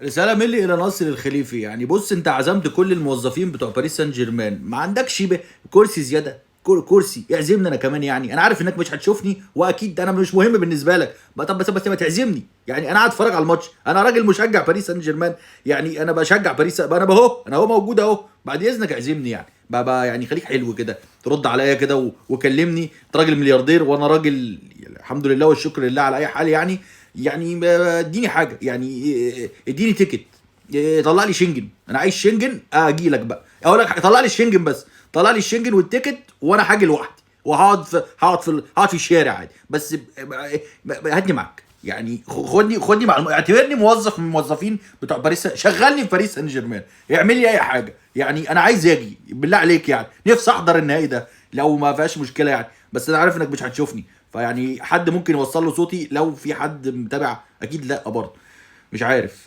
رسالة ملي إلى ناصر الخليفي، يعني بُص أنت عزمت كل الموظفين بتوع باريس سان جيرمان، ما عندكش كرسي زيادة، كرسي اعزمني أنا كمان يعني، أنا عارف إنك مش هتشوفني وأكيد أنا مش مهم بالنسبة لك، ما طب بس ما تعزمني، يعني أنا قاعد أتفرج على الماتش، أنا راجل مشجع باريس سان جيرمان، يعني أنا باشجع باريس أنا أهو موجود أهو، بعد إذنك اعزمني يعني، يعني خليك حلو كده، ترد عليَّ كده وكلمني، أنت راجل ملياردير وأنا راجل الحمد لله والشكر لله على أي حال يعني، يعني اديني حاجه يعني، اديني تيكت، طلع لي شنجن، انا عايز شنجن اجي لك بقى اقول لك طلع لي الشنجن، بس طلع لي الشنجن والتيكت وانا هاجي لوحدي هقعد في الشارع عادي، بس هاتني معاك يعني، خدني اعتبرني موظف من الموظفين بتوع باريس، شغلني في باريس سان جيرمان، اعمل لي اي حاجه يعني، انا عايز اجي بالله عليك يعني، نفسي احضر النهائي ده لو ما فيهاش مشكله يعني، بس انا عارف انك مش هتشوفني، فيعني حد ممكن يوصل له صوتي لو في حد متابع، اكيد لا برضه، مش عارف.